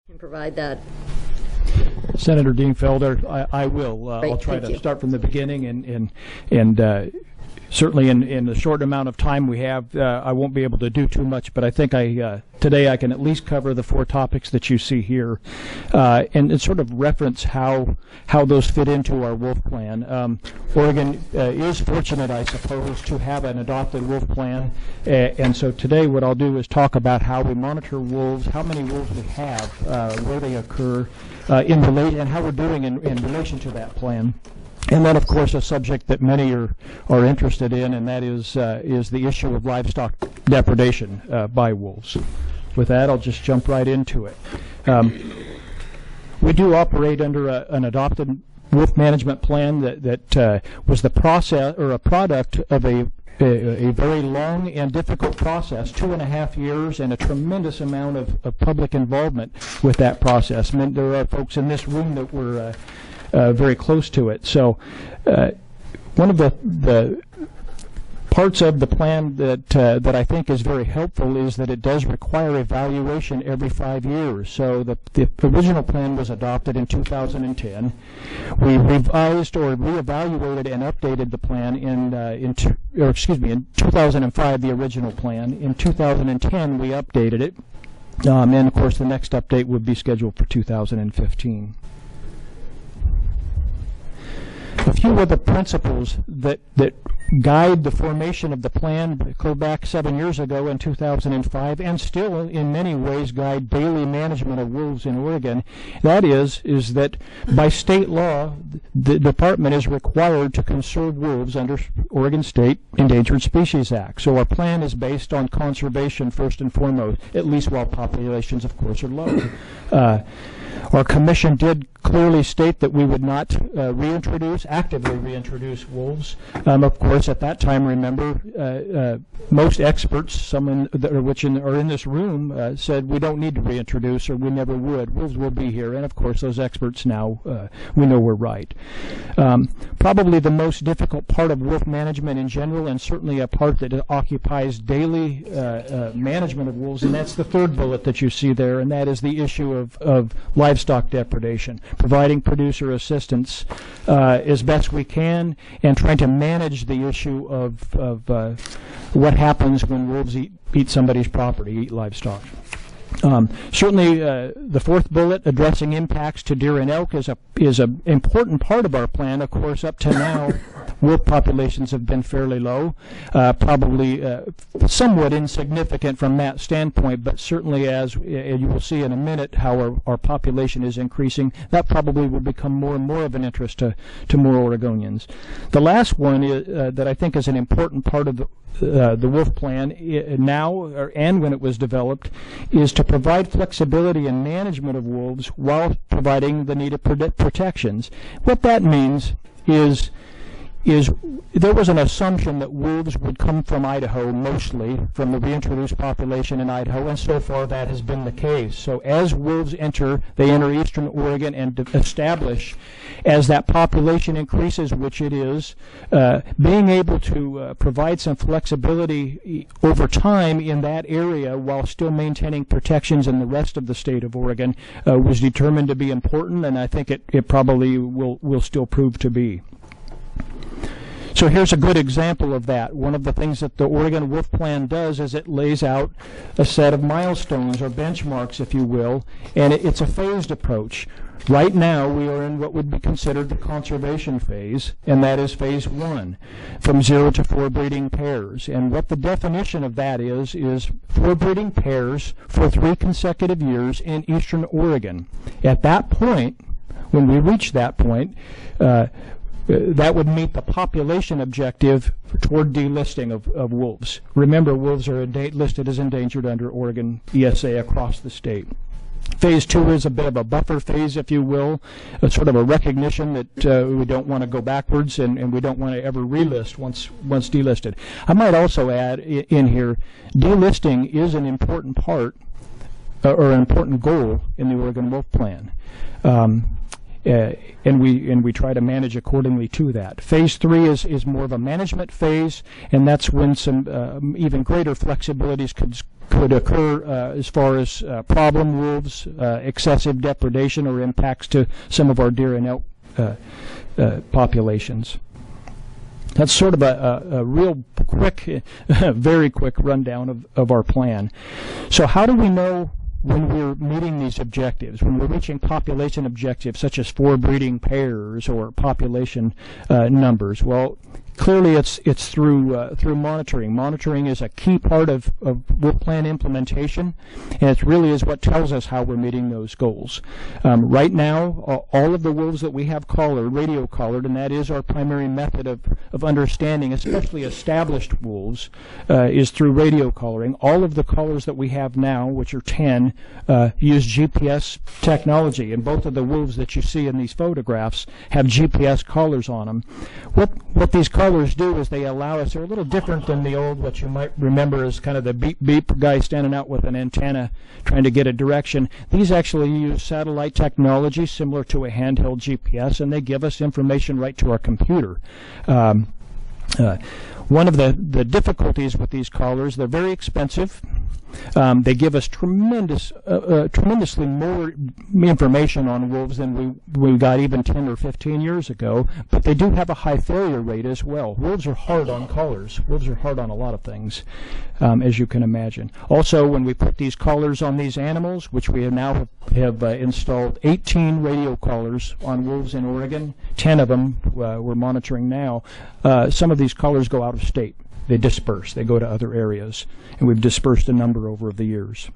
Can provide that. Senator Dingfelder, I will. Great, I'll try thank to you. start from the beginning, and certainly in the short amount of time we have, I won't be able to do too much. But I think today I can at least cover the 4 topics that you see here, and sort of reference how those fit into our wolf plan. Oregon is fortunate, I suppose, to have an adopted wolf plan, and so today what I'll do is talk about how we monitor wolves, how many wolves we have, where they occur, and how we're doing in relation to that plan. And then, of course, a subject that many are interested in, and that is the issue of livestock depredation by wolves. With that, I'll just jump right into it. We do operate under an adopted wolf management plan that was the process or a product of a very long and difficult process, 2.5 years, and a tremendous amount of public involvement with that process. I mean, there are folks in this room that were very close to it. So one of the parts of the plan that I think is very helpful is that it does require evaluation every 5 years. So the original plan was adopted in 2010. We revised or reevaluated and updated the plan in 2005, the original plan. In 2010, we updated it. And of course, the next update would be scheduled for 2015. A few of the principles that guide the formation of the plan go back 7 years ago in 2005, and still in many ways guide daily management of wolves in Oregon. That is that by state law, the department is required to conserve wolves under Oregon State Endangered Species Act. So our plan is based on conservation first and foremost, at least while populations, of course, are low. Our commission did clearly state that we would not actively reintroduce wolves. Of course, at that time, remember, most experts, some which are in this room, said we don't need to reintroduce, or we never would. Wolves will be here, and of course, those experts now, we know we're right. Probably the most difficult part of wolf management in general, and certainly a part that occupies daily management of wolves, and that's the third bullet that you see there, and that is the issue of livestock depredation, providing producer assistance as best we can, and trying to manage the issue of what happens when wolves eat somebody's property, eat livestock. Certainly, the fourth bullet, addressing impacts to deer and elk, is an important part of our plan. Of course, up to now, wolf populations have been fairly low, probably somewhat insignificant from that standpoint, but certainly, as you will see in a minute, how our population is increasing, that probably will become more and more of an interest to more Oregonians. The last one that I think is an important part of the wolf plan now and when it was developed is to provide flexibility in management of wolves while providing the needed protections. What that means is there was an assumption that wolves would come from Idaho, mostly from the reintroduced population in Idaho, and so far that has been the case. So as wolves they enter eastern Oregon and establish. As that population increases, which it is, being able to provide some flexibility over time in that area while still maintaining protections in the rest of the state of Oregon was determined to be important, and I think it probably will still prove to be. So here's a good example of that. One of the things that the Oregon Wolf Plan does is it lays out a set of milestones or benchmarks, if you will, and it's a phased approach. Right now, we are in what would be considered the conservation phase, and that is phase 1, from 0 to 4 breeding pairs. And what the definition of that is 4 breeding pairs for 3 consecutive years in eastern Oregon. At that point, when we reach that point, that would meet the population objective toward delisting of wolves. Remember, wolves are listed as endangered under Oregon ESA across the state. Phase 2 is a bit of a buffer phase, if you will, a sort of a recognition that we don't want to go backwards and we don't want to ever relist once delisted. I might also add in here, delisting is an important part or an important goal in the Oregon Wolf Plan. and we try to manage accordingly to that. Phase 3 is more of a management phase, and that's when some even greater flexibilities could occur as far as problem wolves, excessive depredation, or impacts to some of our deer and elk populations. That's sort of a real quick, very quick rundown of our plan. So how do we know when we're meeting these objectives, when we're reaching population objectives such as 4 breeding pairs or population numbers? Well, clearly it's through monitoring. Monitoring is a key part of wolf plan implementation, and it really is what tells us how we're meeting those goals. Right now, all of the wolves that we have collared, radio collared, and that is our primary method of understanding, especially established wolves, is through radio collaring. All of the collars that we have now, which are 10, use GPS technology, and both of the wolves that you see in these photographs have GPS collars on them. What these collars do is they allow us, they're a little different than the old, what you might remember as kind of the beep beep guy standing out with an antenna trying to get a direction. These actually use satellite technology similar to a handheld GPS, and they give us information right to our computer. One of the difficulties with these collars, they're very expensive. They give us tremendously more information on wolves than we got even 10 or 15 years ago, but they do have a high failure rate as well. Wolves are hard on collars. Wolves are hard on a lot of things, as you can imagine. Also, when we put these collars on these animals, which we have installed 18 radio collars on wolves in Oregon, 10 of them we're monitoring now, some of these collars go out of state. They disperse. They go to other areas, and we've dispersed a number over the years.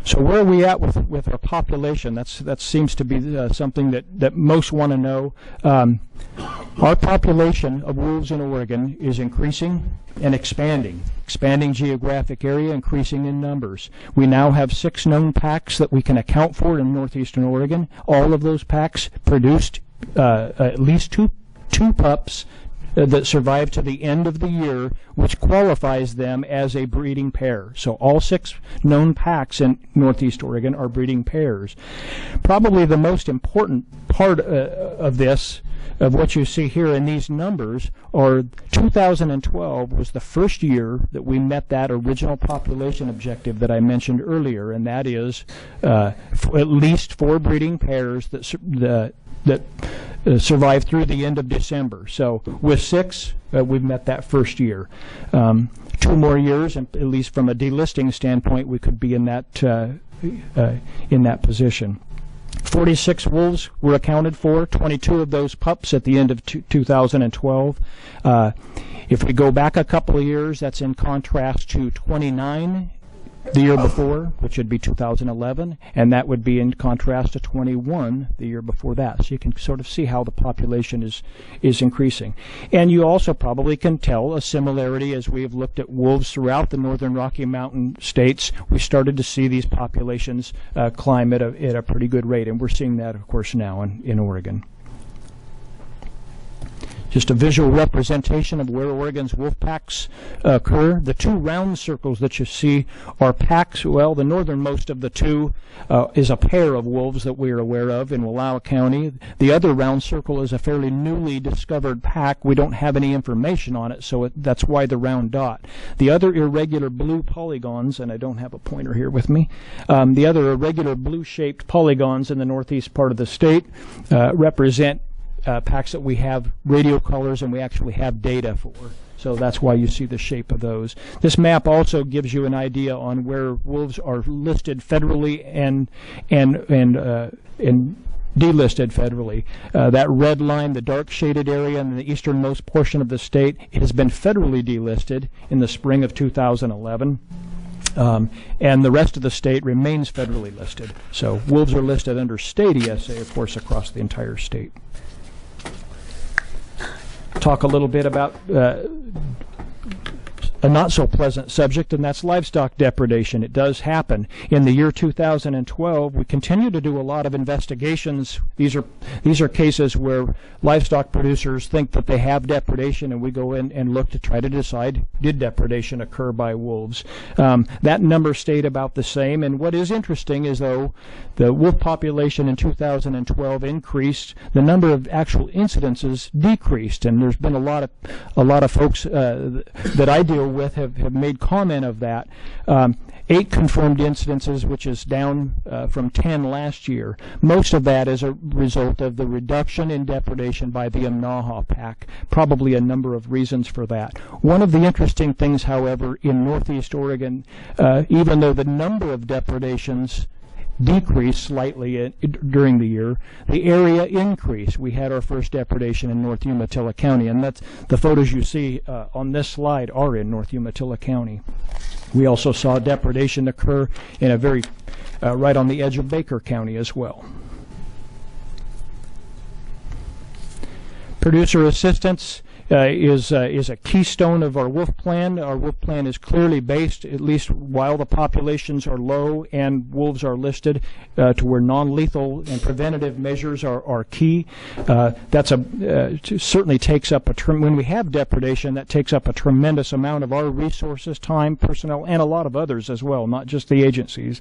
So where are we at with our population? That seems to be something that most want to know. Our population of wolves in Oregon is increasing and expanding geographic area, increasing in numbers. We now have 6 known packs that we can account for in northeastern Oregon. All of those packs produced at least two pups that survive to the end of the year, which qualifies them as a breeding pair. So all 6 known packs in Northeast Oregon are breeding pairs. Probably the most important part of this, of what you see here in these numbers, are 2012 was the first year that we met that original population objective that I mentioned earlier, and that is at least 4 breeding pairs that survive through the end of December. So with 6, we've met that first year. 2 more years, and at least from a delisting standpoint, we could be in that position. 46 wolves were accounted for, 22 of those pups at the end of 2012. If we go back a couple of years, that's in contrast to 29 the year before, which would be 2011, and that would be in contrast to 21 the year before that. So you can sort of see how the population is increasing. And you also probably can tell a similarity as we have looked at wolves throughout the northern Rocky Mountain states. We started to see these populations climb at a pretty good rate, and we're seeing that, of course, now in Oregon. Just a visual representation of where Oregon's wolf packs occur. The 2 round circles that you see are packs. Well, the northernmost of the 2 is a pair of wolves that we are aware of in Wallowa County. The other round circle is a fairly newly discovered pack. We don't have any information on it, so that's why the round dot. The other irregular blue polygons, and I don't have a pointer here with me, the other irregular blue-shaped polygons in the northeast part of the state represent packs that we have radio colors and we actually have data for. So that's why you see the shape of those. This map also gives you an idea on where wolves are listed federally and delisted federally. That red line, the dark shaded area in the easternmost portion of the state, has been federally delisted in the spring of 2011. And the rest of the state remains federally listed. So wolves are listed under state ESA, of course, across the entire state. Talk a little bit about a not so pleasant subject, and that's livestock depredation. It does happen. In the year 2012, we continue to do a lot of investigations. These are cases where livestock producers think that they have depredation, and we go in and look to try to decide, did depredation occur by wolves? That number stayed about the same, and what is interesting is, though, the wolf population in 2012 increased, the number of actual incidences decreased, and there's been a lot of folks that I deal with have made comment of that. 8 confirmed incidences, which is down from 10 last year. Most of that is a result of the reduction in depredation by the Imnaha pack. Probably a number of reasons for that. One of the interesting things, however, in Northeast Oregon, even though the number of depredations decreased slightly during the year, the area increased. We had our first depredation in North Umatilla County, and that's the photos you see on this slide are in North Umatilla County. We also saw depredation occur in a very right on the edge of Baker County as well. Producer assistance is a keystone of our wolf plan. Our wolf plan is clearly based, at least while the populations are low and wolves are listed, to where non-lethal and preventative measures are key. That's certainly takes up when we have depredation, that takes up a tremendous amount of our resources, time, personnel, and a lot of others as well, not just the agencies.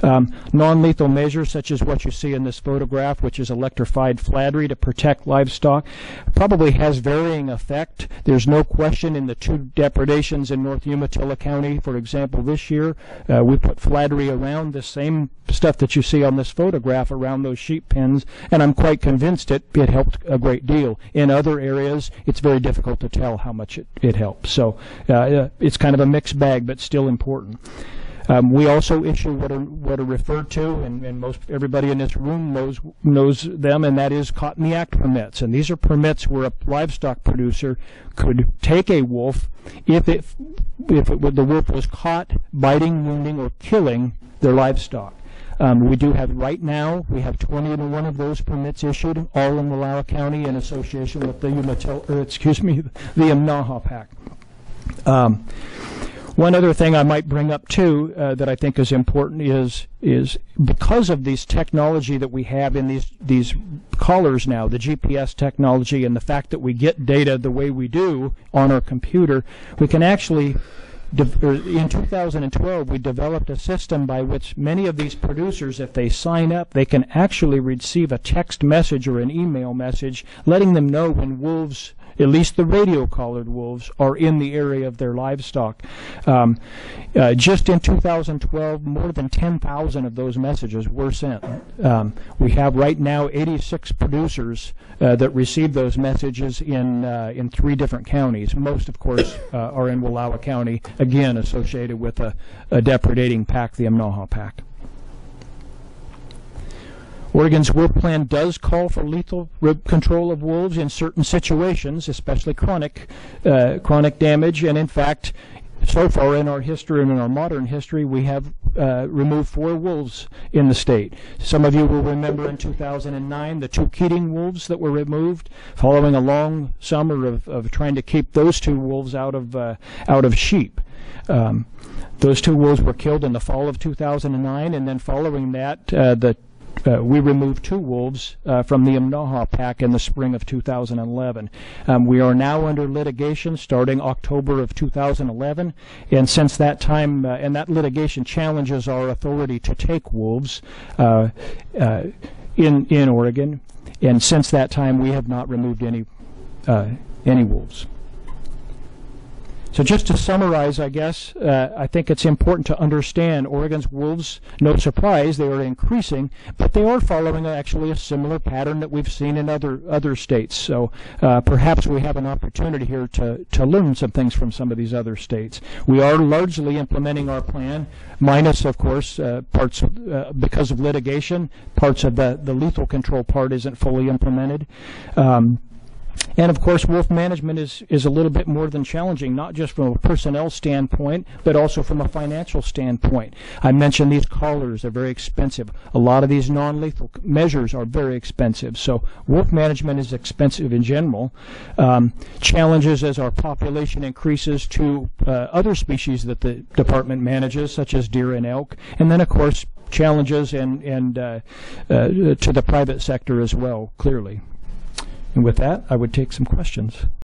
Non-lethal measures such as what you see in this photograph, which is electrified flattery to protect livestock, probably has varying effects. There's no question in the 2 depredations in North Umatilla County, for example, this year, we put flattery around the same stuff that you see on this photograph around those sheep pens, and I'm quite convinced it helped a great deal. In other areas, it's very difficult to tell how much it helps. So it's kind of a mixed bag, but still important. We also issue what are referred to, and most everybody in this room knows them, and that is Caught in the Act permits. And these are permits where a livestock producer could take a wolf if the wolf was caught biting, wounding, or killing their livestock. We do have right now, we have 21 of those permits issued, all in Wallowa County in association with the the Imnaha pack. One other thing I might bring up too that I think is important is because of this technology that we have in these collars now, the GPS technology, and the fact that we get data the way we do on our computer, we can actually, in 2012, we developed a system by which many of these producers, if they sign up, they can actually receive a text message or an email message letting them know when wolves, at least the radio-collared wolves, are in the area of their livestock. Just in 2012, more than 10,000 of those messages were sent. We have right now 86 producers that receive those messages in 3 different counties. Most, of course, are in Wallowa County, again associated with a depredating pack, the Imnaha pack. Oregon's wolf plan does call for lethal control of wolves in certain situations, especially chronic damage. And in fact, so far in our history and in our modern history, we have removed 4 wolves in the state. Some of you will remember in 2009 the 2 Keating wolves that were removed, following a long summer of trying to keep those 2 wolves out of sheep. Those 2 wolves were killed in the fall of 2009, and then following that, we removed 2 wolves from the Imnaha pack in the spring of 2011. We are now under litigation starting October of 2011, and since that time, and that litigation challenges our authority to take wolves in Oregon, and since that time we have not removed any wolves. So just to summarize, I guess, I think it's important to understand Oregon's wolves, no surprise, they are increasing, but they are following actually a similar pattern that we've seen in other states. So perhaps we have an opportunity here to learn some things from some of these other states. We are largely implementing our plan, minus, of course, parts, because of litigation, parts of the lethal control part isn't fully implemented. And of course, wolf management is a little bit more than challenging, not just from a personnel standpoint, but also from a financial standpoint. I mentioned these collars are very expensive. A lot of these non-lethal measures are very expensive. So wolf management is expensive in general. Challenges as our population increases to other species that the department manages, such as deer and elk. And then, of course, challenges and to the private sector as well, clearly. And with that, I would take some questions.